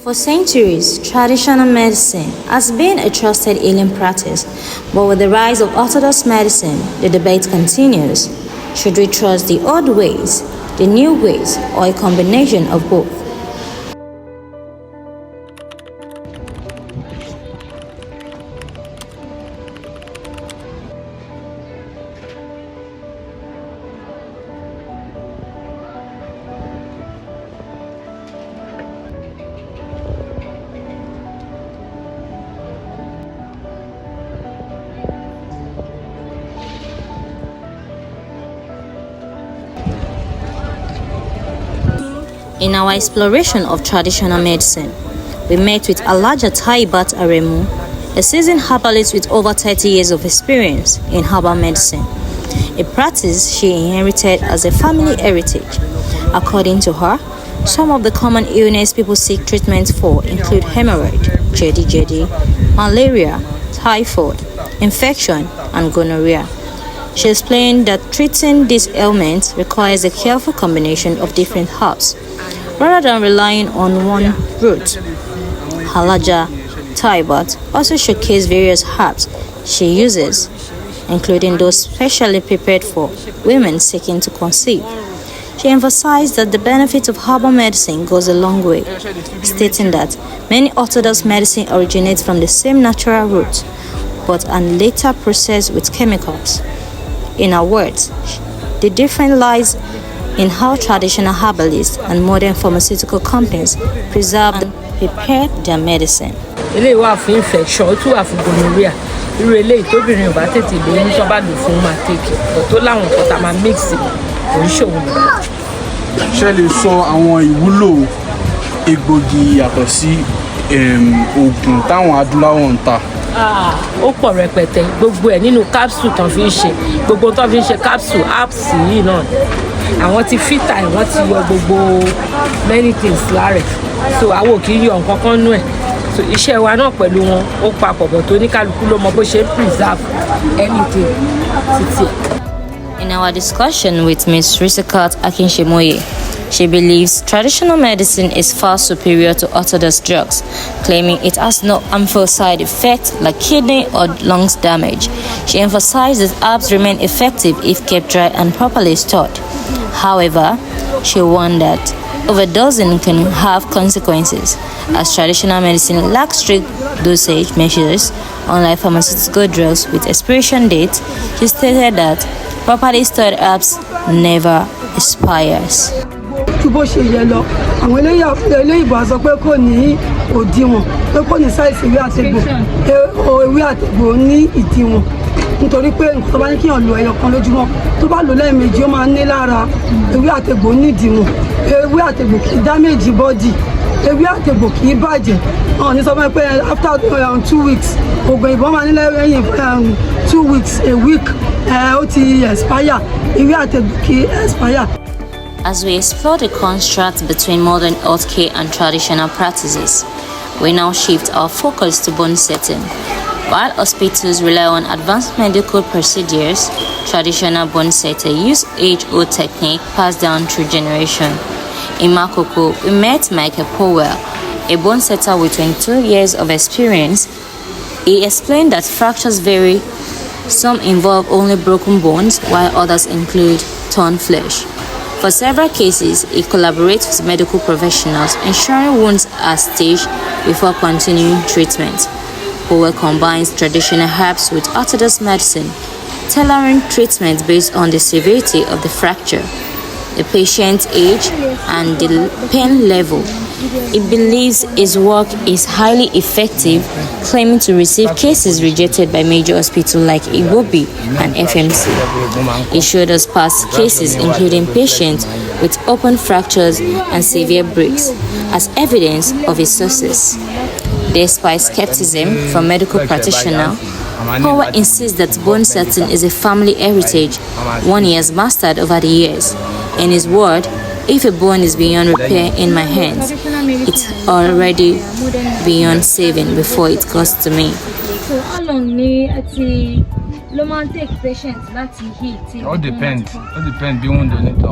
For centuries, traditional medicine has been a trusted healing practice, but with the rise of Orthodox medicine, the debate continues. Should we trust the old ways, the new ways, or a combination of both? In our exploration of traditional medicine, we met with Alaja Taibat Aremu, a seasoned herbalist with over 30 years of experience in herbal medicine, a practice she inherited as a family heritage. According to her, some of the common illnesses people seek treatment for include hemorrhoid, jedi, malaria, typhoid, infection, and gonorrhea. She explained that treating these ailments requires a careful combination of different herbs, rather than relying on one root. Halaja Taibat also showcased various herbs she uses, including those specially prepared for women seeking to conceive. She emphasized that the benefit of herbal medicine goes a long way, stating that many Orthodox medicine originates from the same natural root, but are later processed with chemicals. In her words, the difference lies in how traditional herbalists and modern pharmaceutical companies preserve and prepare their medicine. Eléyìí wà fún infection, ó tún wà fún gonorrhea. Irú eléyìí tóbìnrin ò bá tètè lóyún tó bá lò fún máa take but tó láwọn nǹkan tá máa mix kò ń ṣòwò nìkan. Ṣé lè sọ àwọn ìwúlò egbògi yàtọ̀ sí oògùn táwọn adúláwọ̀ ń ta? Ó pọ̀ rẹpẹtẹ, gbogbo ẹ̀ nínú capsule tán fi ń ṣe, gbogbo tán fi ń ṣe capsule apps yìí náà. Àwọn ti filter ẹ̀ wọ́n ti yọ gbogbo many things lára ẹ̀, so àwọn ò kì í yọ nǹkan kan nú ẹ̀. So iṣẹ́ wa náà pẹ̀lú wọn ó papọ̀ bọ̀ tó ní kálukú ló mọ bó ṣe ń preserve anything títí ẹ̀. In our discussion with Ms. Risikat Akinshemoye, she believes traditional medicine is far superior to orthodox drugs, claiming it has no harmful side effects like kidney or lungs damage. She emphasized that herbs remain effective if kept dry and properly stored. However, she warned that overdosing can have consequences, as traditional medicine lacks strict dosage measures, unlike pharmaceutical drugs with expiration dates. She stated that properly stored herbs never expires. Bó ṣe yẹ lọ àwọn eléyìnbó sọ pé kò ní òdiwọ̀n pé kò ní sáìsì ewé àtẹ̀gbò ní ìdiwọ̀n nítorí pé nǹkan tó bá ní kíyàn lo ẹyọ kan lójúmọ́ tó bá lò lẹ́ẹ̀mejì ó máa ń ní lára ewé àtẹ̀gbò ní ìdiwọ̀n ewé àtẹ̀gbò kì í damage body ewé àtẹ̀gbò kì í bàjẹ́ wọn ní sọ fún mi pé after 2 weeks oògùn ìbọn máa ní lẹ́yìn 2 weeks a week ó ti expire ewé àtẹ̀gbò kì í expire. As we explore the contrast between modern healthcare and traditional practices, we now shift our focus to bone setting. While hospitals rely on advanced medical procedures, traditional bone setters use age-old technique passed down through generation. In Makoko, we met Michael Powell, a bone setter with 22 years of experience. He explained that fractures vary. Some involve only broken bones, while others include torn flesh. For several cases, he collaborates with medical professionals, ensuring wounds are staged before continuing treatment. Powell combines traditional herbs with orthodox medicine, tailoring treatment based on the severity of the fracture, the patient's age, and the pain level. He believes his work is highly effective, claiming to receive cases rejected by major hospitals like Iwobi and FMC. He showed us past cases including patients with open fractures and severe breaks as evidence of his success. Despite skepticism from medical practitioners, Powell insists that bone setting is a family heritage, one he has mastered over the years. In his word, if a bone is beyond repair in my hands, it's already beyond saving before it goes to me. So how long take patients heal? All depends. All depends beyond the need to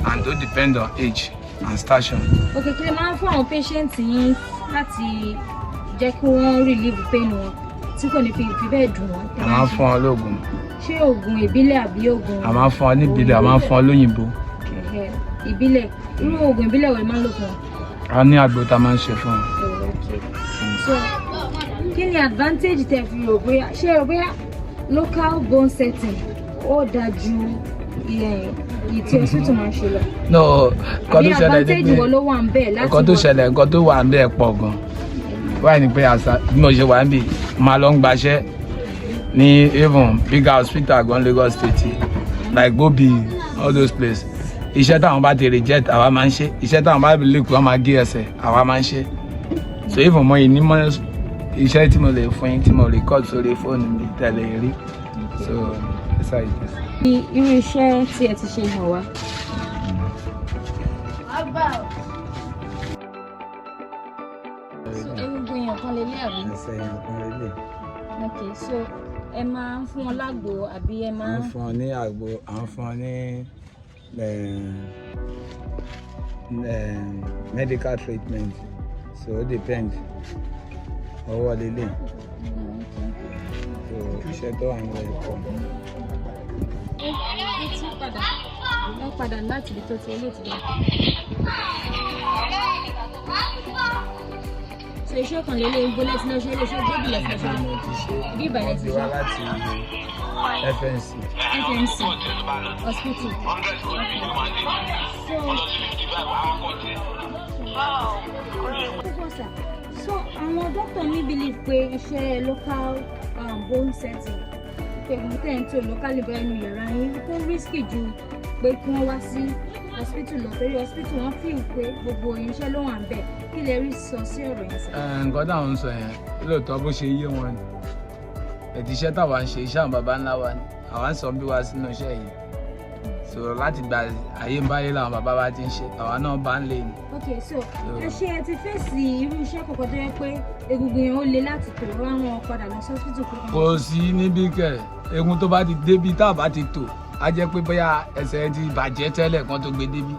and all depend on age and station. Okay, kí lè máa ń fún àwọn patient yín láti jẹ́ kí wọ́n relieve pain wọn tí kò ní fi bẹ́ẹ̀ dùn wọ́n. A máa ń fún wọn lóògùn. Ṣé oògùn ìbílẹ̀ àbí oògùn? A máa ń fún wọn ní ìbílẹ̀, a máa ń fún wọn lóyìnbó. Ìbílẹ̀, irú oògùn ìbílẹ̀ wo ni máa ń lò fún wọn? A ní àgbo tá a máa ń ṣe fún wọn. So kí ni advantage tẹ́ fi rò bóyá ṣé rò bóyá local bone setting ó dájú ìtì hospital máa ń ṣe lọ? No, nǹkan tó ṣẹlẹ̀ advantage wo ló wà ń bẹ̀ láti nǹkan tó wà ń bẹ̀ pọ̀ gan. Wáyé ni pé àṣà bí mo ṣe wà ń bì máa lọ ń gbaṣẹ́ ní even bigger hospital gan Lagos State like Bobi all those places. Iṣẹ́ táwọn bá ti reject àwa máa ń ṣe, iṣẹ́ táwọn bá lè kú wọn máa gé ẹsẹ̀ àwa máa ń ṣe. So even mo yìí ní mọ́ iṣẹ́ tí mo lè fún yín tí mo record sórí fóònù mi tẹ̀lé rí. So that's how it is. Irú iṣẹ́ tí ẹ ti ṣe hàn wá. Egungun èèyàn kan lè lé àbí? Ẹsẹ̀ èèyàn kan lè lè. Okay, so ẹ máa ń fún wọn lágbo àbí ẹ máa ń. À ń fún ọ ní àgbo, à ń fún ọ ní medical treatment, so it depends. Ọwọ́ lélẹ̀. So iṣẹ́ tó wà ń lọ ẹ̀kọ́. Ẹ padà láti ibi tó ti ilé ti dé. So iṣẹ́ kan lélẹ̀ ń bólẹ́ tí lọ ṣe iléeṣẹ́ gbóbìlẹ̀ tí lọ ṣe. Bí ìbàlẹ̀ ti ṣe. Láti FNC. FMC hospital. So àwọn dókítà mi believe pé iṣẹ́ local bone setting pé mo tẹ̀ ń tó locally bẹ́ẹ̀ nu yàrá yín kó risky ju pé kí wọ́n wá sí hospital lọ torí hospital wọ́n feel pé gbogbo irinṣẹ́ ló wà ń bẹ̀ kí lè rí sọ sí ọ̀rọ̀ yẹn sọ. Nǹkan táwọn ń sọ yẹn lóòótọ́ bó ṣe yé wọn ni ètò iṣẹ́ táwa ń ṣe iṣẹ́ àwọn baba ńlá wa ni àwa ń sọ bí wa sínú iṣẹ́ yìí so láti gba ayé ń báyé làwọn bàbá wa ti ń ṣe àwa náà bá ń lè ní. Okay, so ẹ ti fèsì irú iṣẹ́ kọ̀ọ̀kan tó yẹ pé egungun yẹn ó le láti tò wá wọn padà lọ sí hospital kọ̀ọ̀kan. Kò sí níbí kẹ egun tó bá ti débi tá a bá ti tò á jẹ́ pé bóyá ẹsẹ̀ ti bàjẹ́ tẹ́lẹ̀ kan tó gbé débi.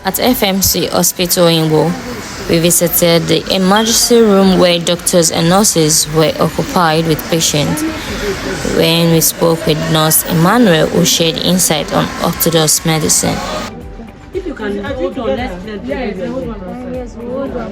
At FMC Hospital in Wo, we visited the emergency room where doctors and nurses were occupied with patients. When we spoke with Nurse Emmanuel, who shared insight on Orthodox medicine. If you can hold on, let's Yes, hold on. Yes, hold on.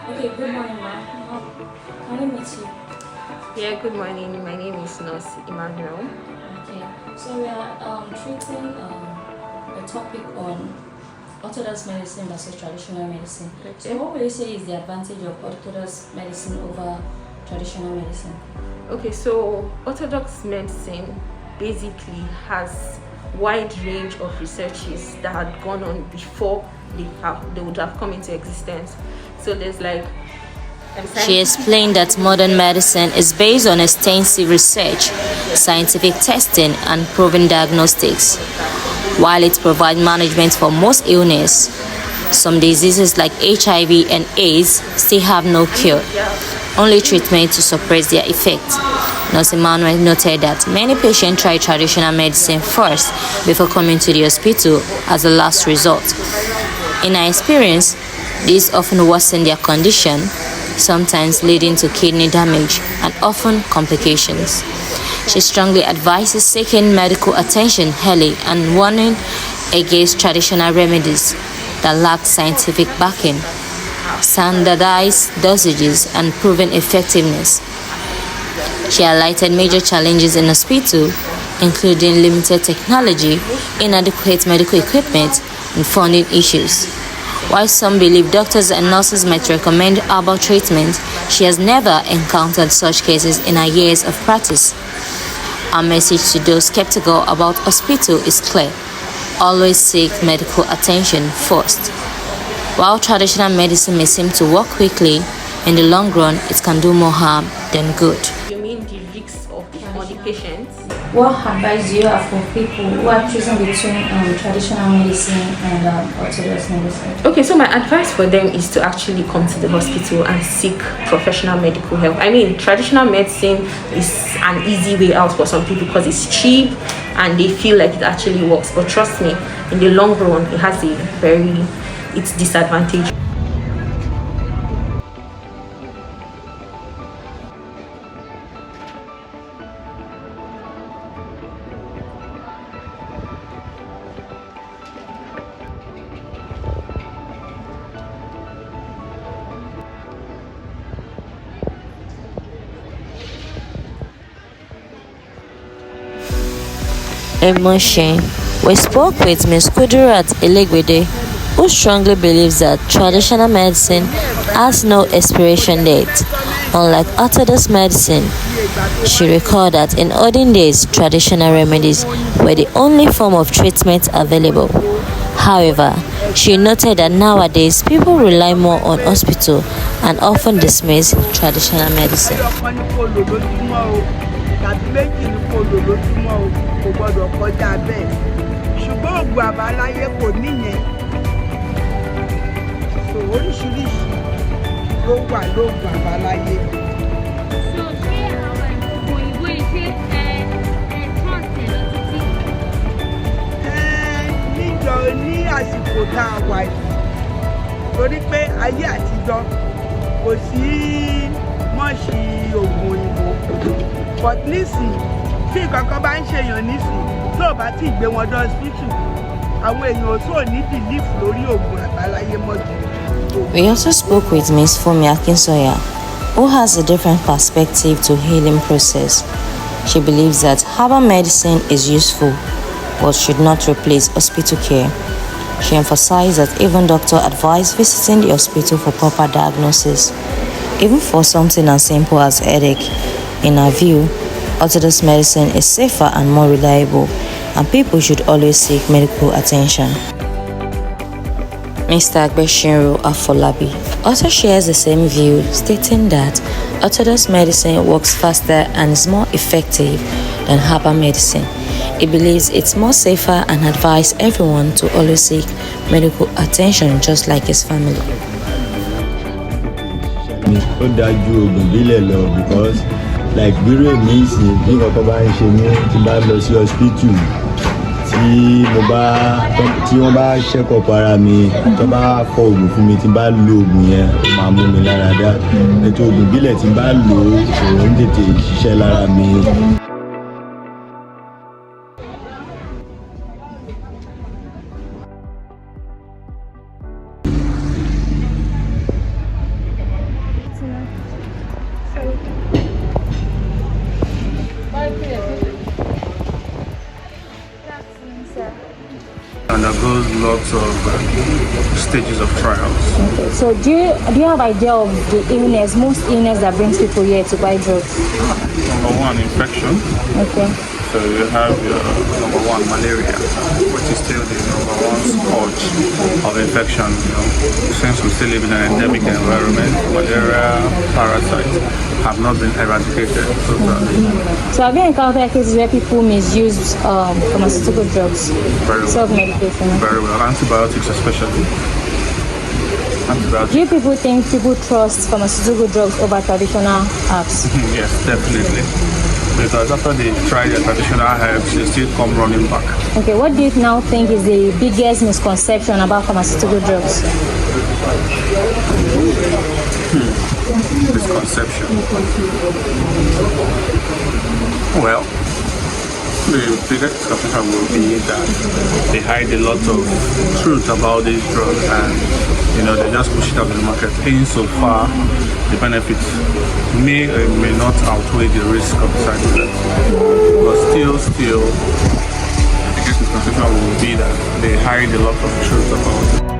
Okay, good morning, ma'am. Can I meet you? Yeah, good morning. My name is Nurse Emmanuel. Okay, so we are treating a topic on Orthodox medicine versus traditional medicine. Okay. So what would you say is the advantage of Orthodox medicine over traditional medicine? Okay, so Orthodox medicine basically has wide range of researches that had gone on before they would have come into existence. So there's like She explained that modern medicine is based on extensive research, scientific testing, and proven diagnostics. While it provides management for most illness, some diseases like HIV and AIDS still have no cure, only treatment to suppress their effects. Nurse Emmanuel noted that many patients try traditional medicine first before coming to the hospital as a last resort. In her experience, this often worsens their condition, sometimes leading to kidney damage and often complications. She strongly advises seeking medical attention early and warning against traditional remedies that lack scientific backing, standardized dosages, and proven effectiveness. She highlighted major challenges in hospital, including limited technology, inadequate medical equipment, and funding issues. While some believe doctors and nurses might recommend herbal treatment, she has never encountered such cases in her years of practice. Our message to those skeptical about hospital is clear: always seek medical attention first. While traditional medicine may seem to work quickly, in the long run, it can do more harm than good. You mean the risks on the patients? What advice do you have for people who are choosing between traditional medicine and orthodox medicine? Okay, so my advice for them is to actually come to the hospital and seek professional medical help. I mean, traditional medicine is an easy way out for some people because it's cheap and they feel like it actually works. But trust me, in the long run, it has it's disadvantage. Emotion. We spoke with Ms. Kudurat Elegwede, who strongly believes that traditional medicine has no expiration date, unlike orthodox medicine. She recalled that in olden days, traditional remedies were the only form of treatment available. However, she noted that nowadays people rely more on hospital and often dismiss traditional medicine. tàbí méjì ní kò lò lójúmọ́ o kò gbọ́dọ̀ kọjá bẹ́ẹ̀ ṣùgbọ́n oògùn àbáláyé kò níyẹn so oríṣiríṣi ló wà lóògùn àbáláyé. So ṣé àwọn ìgbòho òyìnbó iṣẹ́ trust ẹ̀ lọ títí? Níjọ ní àsìkò tá a wà yìí torí pé ayé àtijọ́ kò sí mọ́ọ̀ṣì oògùn òyìnbó but nísìnyí tí nǹkan kan bá ń ṣèyàn nísìnyí tó o bá ti gbé wọn dé hospital àwọn èèyàn tó ní belief lórí oògùn àbáláyé mọ́jú. We also spoke with Ms. Fumi Akinsoya, who has a different perspective to healing process. She believes that herbal medicine is useful but should not replace hospital care. She emphasized that even doctors advise visiting the hospital for proper diagnosis, even for something as simple as headache. In her view, orthodox medicine is safer and more reliable, and people should always seek medical attention. Mr. Agbeshinru Afolabi also shares the same view, stating that orthodox medicine works faster and is more effective than herbal medicine. He believes it's more safer and advises everyone to always seek medical attention just like his family. Ó dájú oògùn bílẹ̀ lọ because like bírò mi sì bí nǹkan bá ń ṣe mí tí bá lọ sí hospital tí wọ́n bá check up ara mi tó bá kọ oògùn fún mi tí bá lo oògùn yẹn ó máa mú mi lára dá ètò oògùn bílẹ̀ tí bá lò ó òun tètè ṣiṣẹ́ lára mi. Undergoes lots of stages of trials. Okay, so do you have idea of the illness, most illness that brings people here to buy drugs? Number one, infection. Okay. So you have your number one, malaria, which is still the number one scourge of infection. Since we still live in an endemic environment, malaria, parasites have not been eradicated totally. So have you encountered cases where people misuse pharmaceutical drugs, self-medication? Very well, antibiotics especially. Do you people think people trust pharmaceutical drugs over traditional herbs? Yes, definitely. Because after they try the traditional herbs, they still come running back. Okay, what do you now think is the biggest misconception about pharmaceutical drugs? Misconception. Well, the biggest misconception will be that they hide a lot of truth about these drugs and they just push it out in the market. Insofar, the benefits may or may not outweigh the risk of the side effects. But still, the biggest misconception will be that they hide a lot of truth about it.